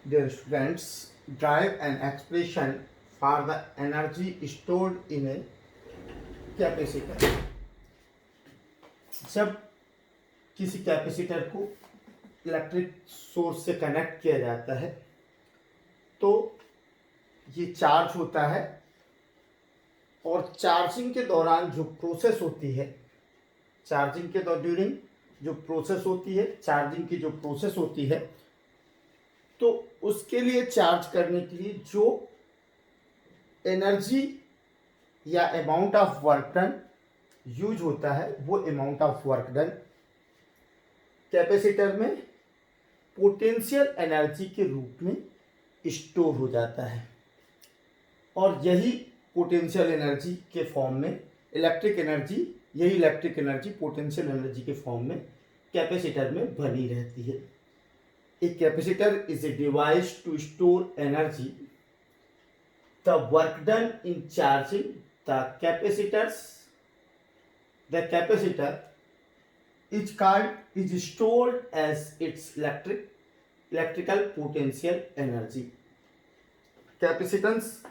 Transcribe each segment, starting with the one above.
Dear students, drive an expression for the energy stored in a capacitor. जब किसी capacitor को electric source से connect किया जाता है तो ये चार्ज होता है और चार्जिंग के दौरान जो प्रोसेस होती है, चार्जिंग के ड्यूरिंग जो प्रोसेस होती है, चार्जिंग की जो प्रोसेस होती है, तो उसके लिए चार्ज करने के लिए जो एनर्जी या amount of work done use होता है वो amount of work done capacitor में पोटेंशियल एनर्जी के रूप में स्टोर हो जाता है और यही पोटेंशियल एनर्जी के फॉर्म में इलेक्ट्रिक एनर्जी पोटेंशियल एनर्जी के फॉर्म में कैपेसिटर में बनी रहती है। A capacitor is a device to store energy. The work done in charging the capacitor is stored as its electrical potential energy. Capacitance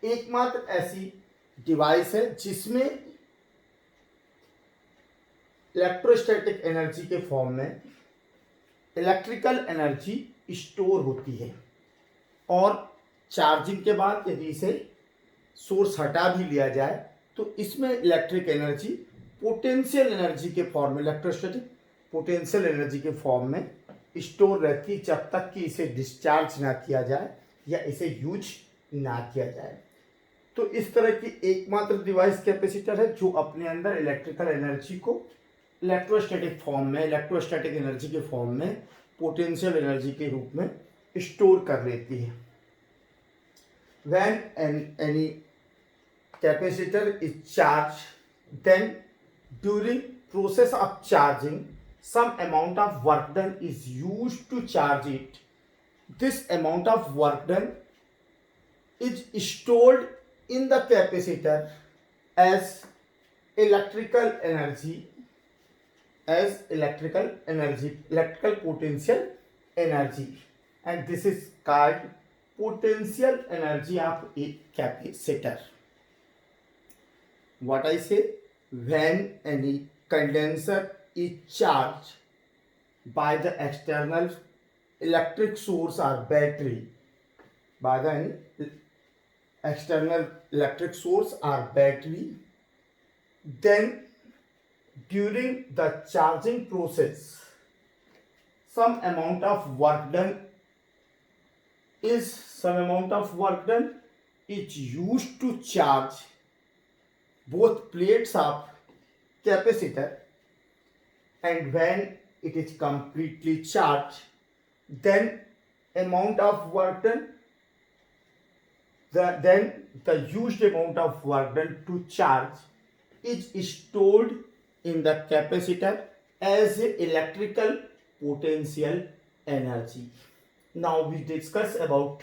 एकमात्र ऐसी डिवाइस है जिसमें इलेक्ट्रोस्टैटिक एनर्जी के फॉर्म में इलेक्ट्रिकल एनर्जी स्टोर होती है और चार्जिंग के बाद यदि इसे सोर्स हटा भी लिया जाए तो इसमें इलेक्ट्रिक एनर्जी पोटेंशियल एनर्जी के फॉर्म में, इलेक्ट्रोस्टैटिक पोटेंशियल एनर्जी के फॉर्म में स्टोर रहती है जब तक कि इसे डिस्चार्ज ना किया जाए या इसे यूज ना किया जाए। तो इस तरह की एकमात्र डिवाइस कैपेसिटर है जो अपने अंदर इलेक्ट्रिकल एनर्जी को इलेक्ट्रोस्टैटिक एनर्जी के फॉर्म में पोटेंशियल एनर्जी के रूप में स्टोर कर लेती है। When any capacitor is charged, then during process of charging, some amount of work done is used to charge it. This amount of work done is stored in the capacitor as electrical potential energy, and this is called potential energy of a capacitor. What I say, when any condenser is charged by the external electric source or battery, then during the charging process some amount of work done is used to charge both plates of capacitor, and when it is completely charged then amount of work done the used amount of work done to charge is stored in the capacitor as electrical potential energy. Now we discuss about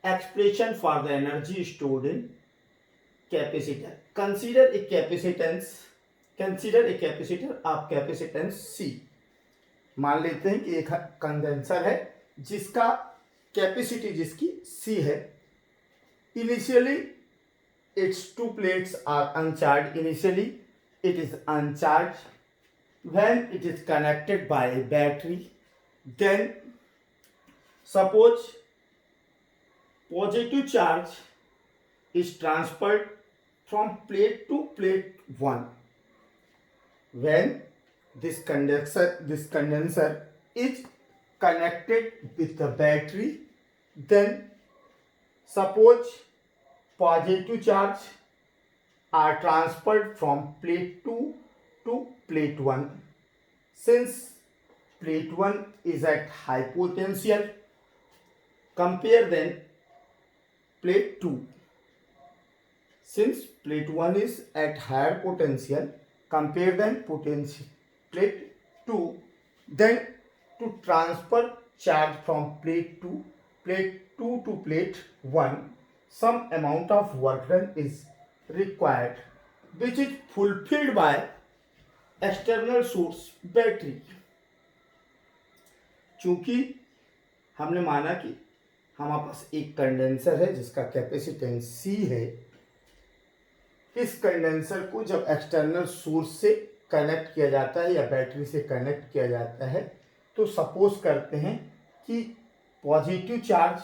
expression for the energy stored in capacitor. Consider a capacitor of capacitance C. मान लेते हैं कि एक condenser है जिसका capacity जिसकी C है। Initially its two plates are uncharged. It is uncharged. When it is connected by a battery, then suppose positive charge is transferred from plate to plate 1. When this condenser is connected with the battery, then suppose positive charge are transferred from plate 2 to plate 1. Since plate 1 is at high potential, compare then plate 2. Since plate 1 is at higher potential, compare then plate 2. Then to transfer charge from plate 2 to plate 1, some amount of work done is required, which is fulfilled by external source battery. चूंकि हमने माना कि हमारे पास एक condenser है जिसका capacitance C है। इस कंडेंसर को जब एक्सटर्नल सोर्स से कनेक्ट किया जाता है या बैटरी से कनेक्ट किया जाता है तो सपोज करते हैं कि पॉजिटिव चार्ज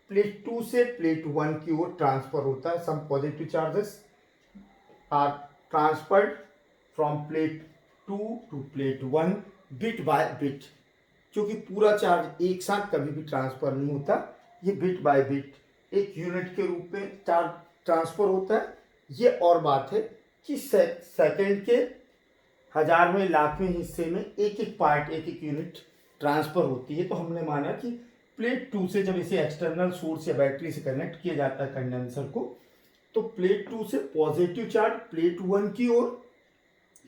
प्लेट 2 से प्लेट 1 की ओर ट्रांसफर होता है। Some positive charges are transferred from plate 2 to plate 1 bit by bit. क्योंकि पूरा चार्ज एक साथ कभी भी ट्रांसफर नहीं होता, ये बिट बाय बिट एक यूनिट के रूप में चार्ज ट्रांसफर होता है। ये और बात है कि सेकंड के हजारवें लाखवें हिस्से में एक एक पार्ट एक एक यूनिट ट्रांसफर होती है। तो हमने माना कि प्लेट 2 से जब इसे एक्सटर्नल सोर्स या बैटरी से कनेक्ट किया जाता है कंडेंसर को, तो प्लेट 2 से पॉजिटिव चार्ज प्लेट 1 की ओर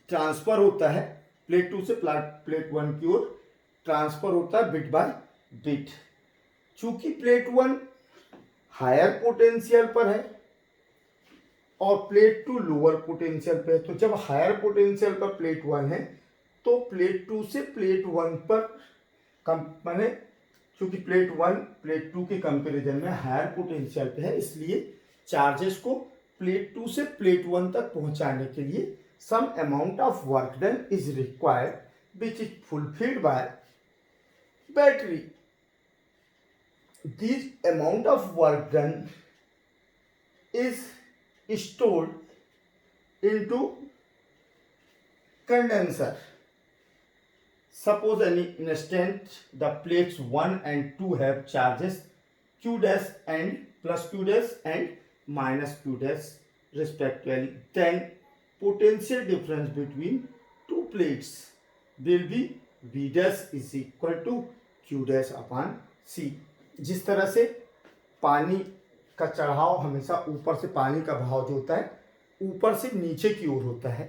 ट्रांसफर होता है। प्लेट 2 से प्लेट 1 की ओर ट्रांसफर होता है बिट बाय बिट। चूंकि प्लेट 1 हायर पोटेंशियल पर है और प्लेट 2 लोअर पोटेंशियल पे है, तो जब हायर पोटेंशियल पर प्लेट 1 है तो प्लेट 2 से प्लेट 1 पर माने क्योंकि प्लेट 1 प्लेट 2 के कंपैरिजन में हायर पोटेंशियल पे है, इसलिए चार्जेस को प्लेट 2 से प्लेट 1 तक पहुंचाने के लिए some amount of work done is required which is fulfilled by battery. This amount of work done is stored into condenser. Suppose any instant the plates 1 and 2 have charges q dash and plus q dash and minus q dash respectively. Then potential difference between two plates will be v dash is equal to q dash upon c. जिस तरह से पानी का चढ़ाव हमेशा ऊपर से, पानी का बहाव जो होता है ऊपर से नीचे की ओर होता है,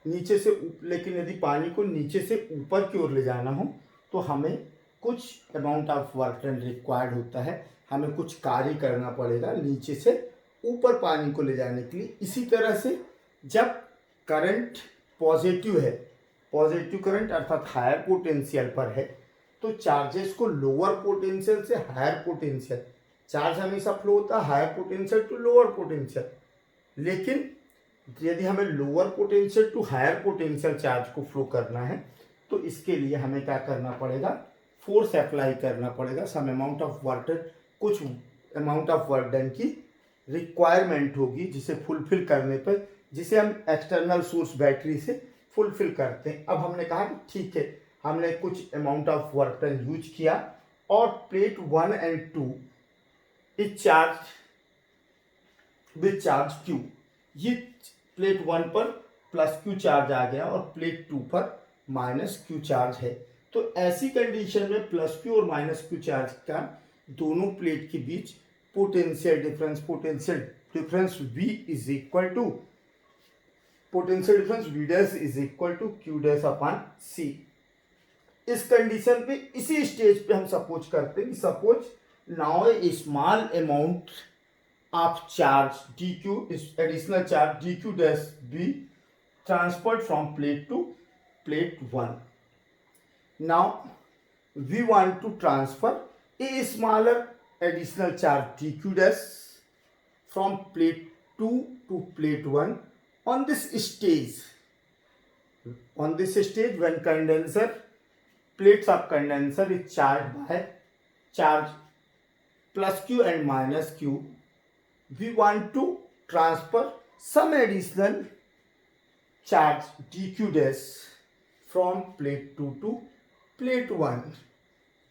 नीचे से लेकिन यदि पानी को नीचे से ऊपर की ओर ले जाना हो तो हमें कुछ amount of work done required होता है, हमें कुछ कार्य करना पड़ेगा नीचे से ऊपर पानी को ले जाने के लिए। इसी तरह से जब करंट पॉजिटिव है, पॉजिटिव करंट अर्थात हायर पोटेंशियल पर है, तो चार्जेस को लोअर पोटेंशियल से हायर पोटेंशियल, चार्ज हमेशा फ्लो होता है higher potential to lower potential, लेकिन यदि हमें lower potential to higher potential charge को फ्लो करना है तो इसके लिए हमें क्या करना पड़ेगा, फोर्स अप्लाई करना पड़ेगा। Some amount of work done, कुछ अमाउंट ऑफ वर्क डन की रिक्वायरमेंट होगी जिसे फुलफिल करने पर, जिसे हम एक्सटर्नल सोर्स बैटरी से फुलफिल करते हैं। अब हमने कहा कि ठीक है, हमने कुछ amount of work done use किया और plate 1 and 2 is charge with charge Q। ये प्लेट 1 पर प्लस Q चार्ज आ गया और प्लेट 2 पर माइनस Q चार्ज है। तो ऐसी कंडीशन में प्लस Q और माइनस Q चार्ज का दोनों प्लेट के बीच potential difference V is equal to potential difference V dash is equal to Q dash upon C। इस कंडीशन पे, इसी स्टेज पे हम सपोज करते हैं कि suppose now a small amount of charge dq is additional charge dq dash be transferred from plate to plate 1. Now we want to transfer a smaller additional charge dq dash from plate 2 to plate 1 on this stage. On this stage, when condenser plates of condenser is charged by charge plus q and minus q, we want to transfer some additional charge dq dash from plate 2 to plate 1.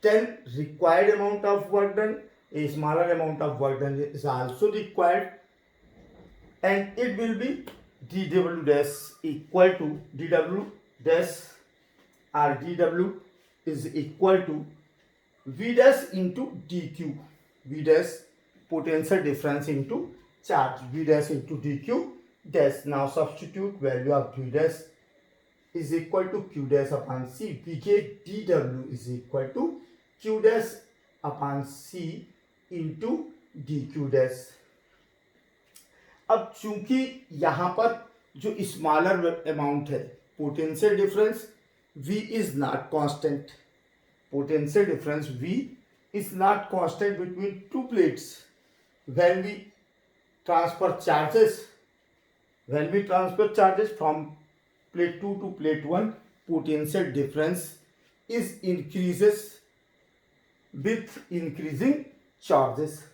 Then required amount of work done, a smaller amount of work done is also required, and it will be dw dash equal to dw dash or dw is equal to v dash into dq, v dash potential difference into charge, v dash into dq dash. Now substitute value of v dash is equal to q dash upon c. We get dw is equal to q dash upon c into dq dash. अब चूंकि यहाँ पर जो smaller amount है, potential difference v is not constant, potential difference v is not constant between two plates. When we transfer charges, from plate 2 to plate 1, potential difference is increases with increasing charges.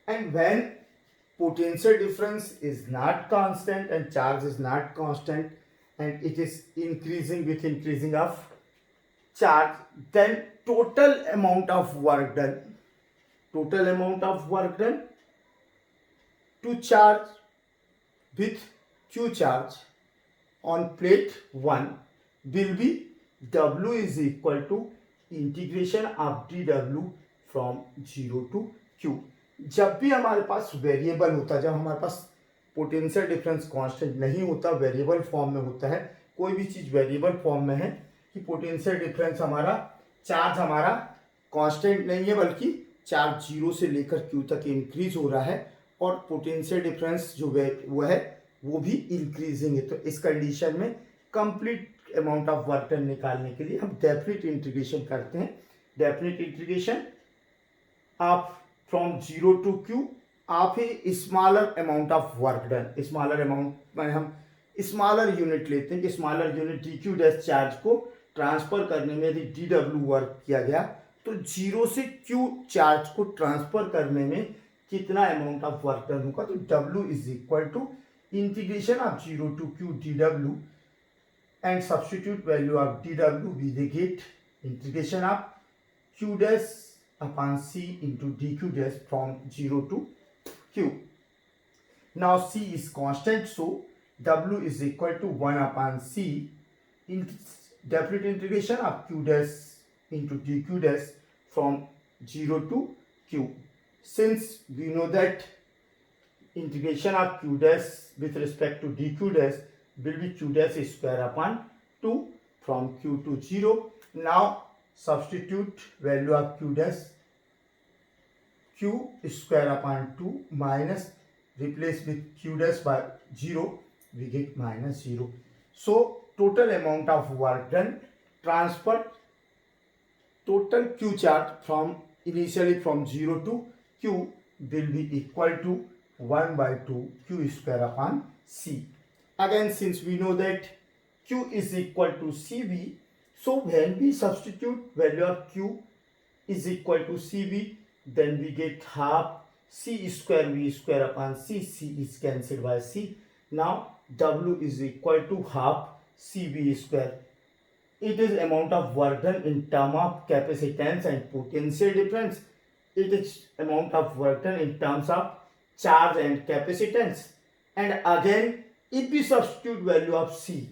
And when potential difference is not constant and charge is not constant and it is increasing with increasing of charge, then total amount of work done to charge with Q charge on plate 1 will be W is equal to integration of dw from 0 to q. जब भी हमारे पास variable होता है, जब हमारे पास potential difference constant नहीं होता, variable form में होता है, कोई भी चीज वेरिएबल फॉर्म में है कि पोटेंशियल डिफरेंस हमारा, चार्ज हमारा कांस्टेंट नहीं है बल्कि चार्ज 0 से लेकर q तक इंक्रीज हो रहा है और पोटेंशियल डिफरेंस जो वो है वो भी इंक्रीजिंग है, तो इस कंडीशन में complete amount of work done निकालने के लिए हम डेफिनेट इंटीग्रेशन करते हैं. Definite integration of from 0 to q आप ही smaller amount of work done, smaller amount में हम स्मॉलर यूनिट लेते हैं कि smaller unit dq dash charge को ट्रांसफर करने में यदि dw वर्क किया गया तो 0 से q चार्ज को ट्रांसफर करने में कितना अमाउंट ऑफ वर्क डन होगा, तो w is equal to integration of 0 to q dw and substitute value of dw, we get integration of q dash upon c into dq dash from 0 to q. Now c is constant, so w is equal to 1 upon c in definite integration of q dash into dq dash from 0 to q. Since we know that integration of q dash with respect to dq dash will be q dash square upon 2 from q to 0. Now substitute value of q dash, q square upon 2 minus replace with q dash by 0, we get minus 0. So total amount of work done transferred, total q charge from initially from 0 to q will be equal to 1 by 2 q square upon c. Again, since we know that q is equal to cv, so when we substitute value of q is equal to cv, then we get half c square v square upon c. C is cancelled by c. Now w is equal to half cv square. It is amount of work done in term of capacitance and potential difference. It is amount of work done in terms of charge and capacitance. And again, if we substitute value of c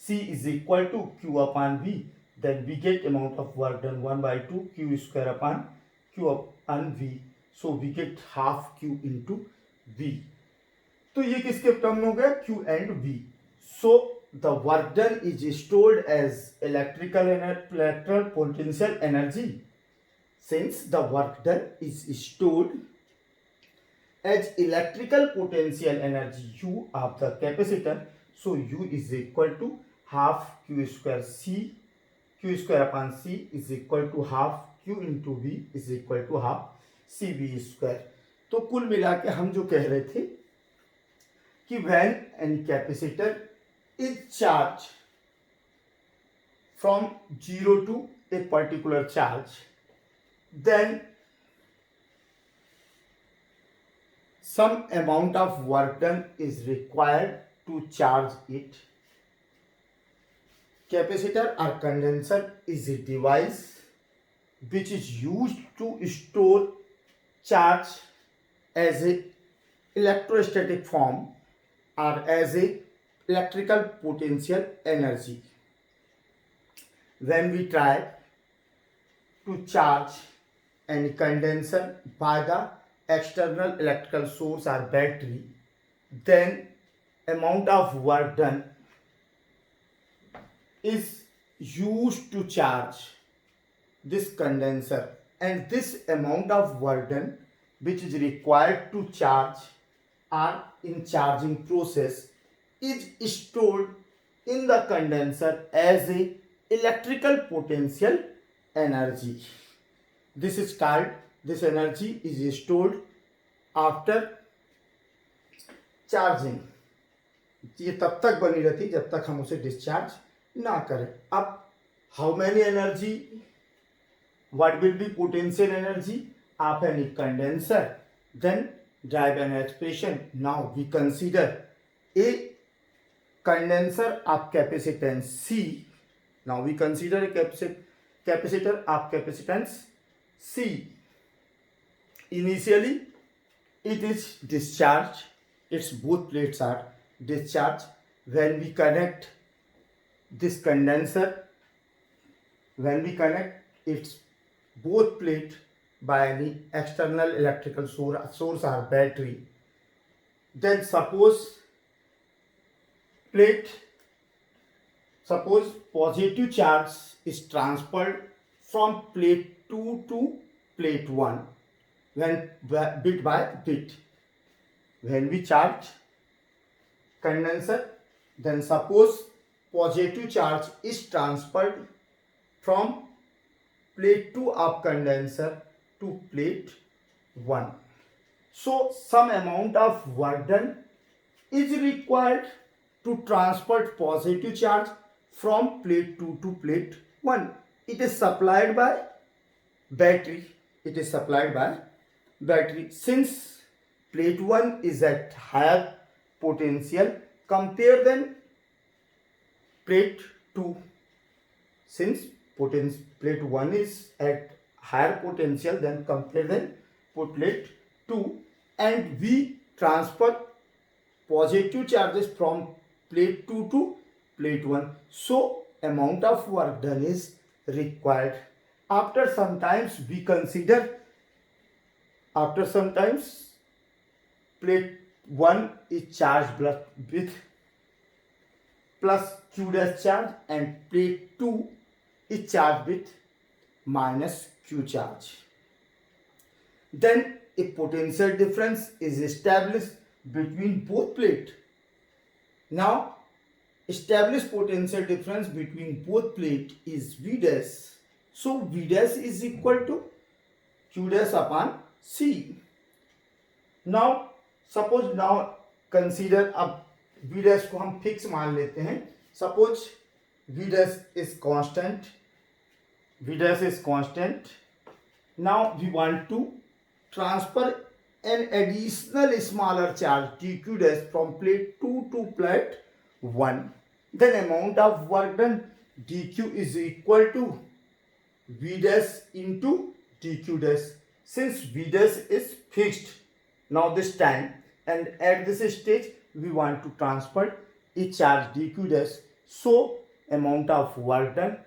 is equal to q upon v, then we get amount of work done 1 by 2 q square upon q upon v. So we get half q into v. तो ये किसके term में हो गया, q and v. So the work done is stored as electrical potential energy. Since the work done is stored as electrical potential energy u of the capacitor, so u is equal to half q square upon c is equal to half q into v is equal to half cv square. तो कुल मिला के हम जो कह रहे थे कि when any capacitor is charged from 0 to a particular charge, then some amount of work done is required to charge it. Capacitor or condenser is a device which is used to store charge as a electrostatic form or as a electrical potential energy. When we try to charge any condenser by the external electrical source or battery, then amount of work done is used to charge this condenser, and this amount of work done which is required to charge or in charging process is stored in the condenser as a electrical potential energy. this energy is stored after charging. ये तब तक बनी रहती जब तक हम उसे discharge ना करें. अब how many energy, what will be potential energy of any condenser, then drive an expression. Now we consider a condenser of capacitance C. Now we consider a capacitor of capacitance C. Initially it is discharged, its both plates are discharged. When we connect this condenser, when we connect its both plate by any external electrical source or battery, then suppose positive charge is transferred from plate 2 to plate 1 when bit by bit. When we charge condenser, then suppose positive charge is transferred from plate 2 of condenser to plate 1. So some amount of work done is required to transfer positive charge from plate 2 to plate 1. It is supplied by battery. It is supplied by battery. Since plate 1 is at higher potential compare than plate 2. Since plate 1 is at higher potential than compare than plate 2, and we transfer positive charges from plate 2 to plate 1. So amount of work done is required. After sometimes we consider, plate 1 is charged with plus q dash charge and plate 2 is charged with minus q charge. Then a potential difference is established between both plates. Now established potential difference between both plates is V dash. So V dash is equal to q dash upon C. Now suppose now consider, अब V dash को हम fix मान लेते हैं. Suppose V dash is constant. Now we want to transfer an additional smaller charge dq dash from plate 2 to plate 1. Then amount of work done dq is equal to V dash into dq dash. Since V dash is fixed now this time, and at this stage we want to transfer a charge dq dash, so amount of work done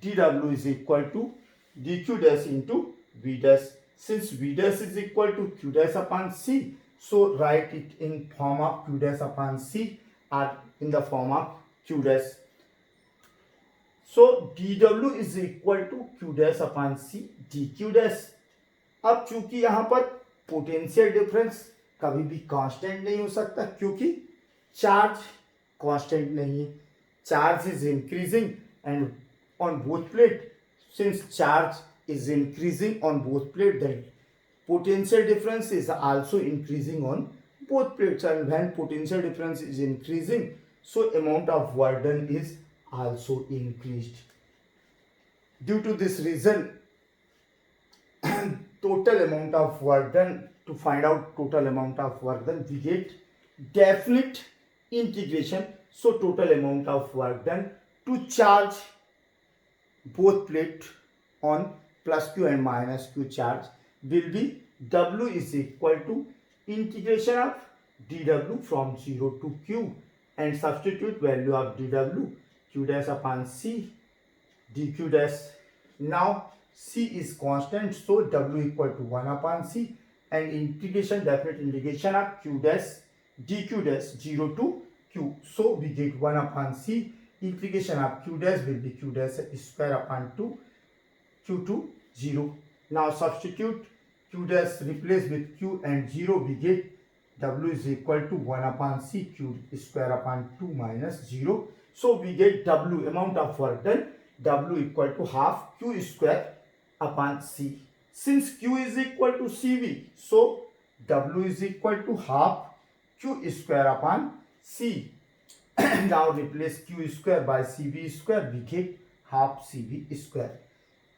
dw is equal to dq dash into V dash. Since V dash is equal to q dash upon C, so write it in form of q dash upon C or in the form of q dash. So dw is equal to q dash upon C dq dash. अब चूंकि यहाँ पर potential difference कभी भी constant नहीं हो सकता क्योंकि चार्ज कांस्टेंट नहीं है. Charge is increasing and on both plate. Since charge is increasing on both plates, then potential difference is also increasing on both plates, and when potential difference is increasing, so amount of work done is also increased. Due to this reason, total amount of work done, to find out total amount of work done, we get definite integration. So total amount of work done to charge both plates on plus q and minus q charge will be w is equal to integration of dw from 0 to q, and substitute value of dw q dash upon c dq dash. Now c is constant, so w equal to 1 upon c, and integration, definite integration of q dash dq dash 0 to q, so we get 1 upon c. Integration of q dash will be q dash square upon 2 q to 0. Now substitute q dash, replace with q and 0, we get w is equal to 1 upon c q square upon 2 minus 0. So we get w, amount of work done, w equal to half q square upon C. Since Q is equal to CV, so W is equal to half Q square upon C. Now replace Q square by CV square, we get half CV square.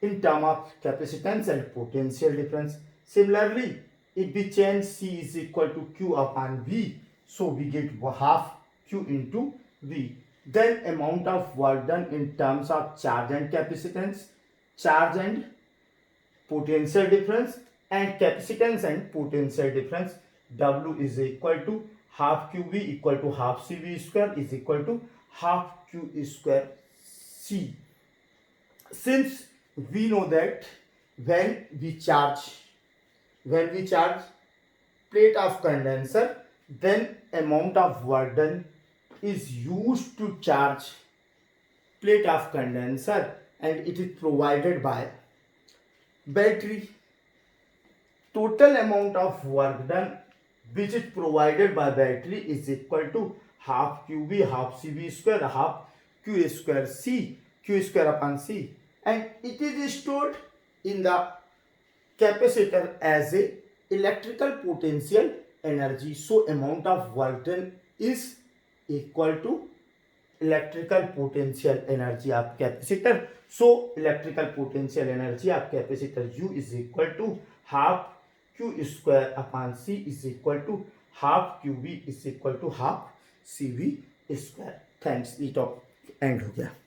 In term of capacitance and potential difference, similarly, if we change C is equal to Q upon V, so we get half Q into V. Then amount of work done in terms of charge and capacitance, charge and potential difference, and capacitance and potential difference, W is equal to half QV equal to half CV square is equal to half Q square C. Since we know that when we charge plate of condenser, then amount of work done is used to charge plate of condenser, and it is provided by battery. Total amount of work done which is provided by battery is equal to half QV half CV square half Q square C, Q square upon C, and it is stored in the capacitor as a electrical potential energy. So amount of work done is equal to electrical potential energy of capacitor. So electrical potential energy of capacitor U is equal to half Q square upon C is equal to half QV is equal to half CV square. Thanks, ये top and हो गया.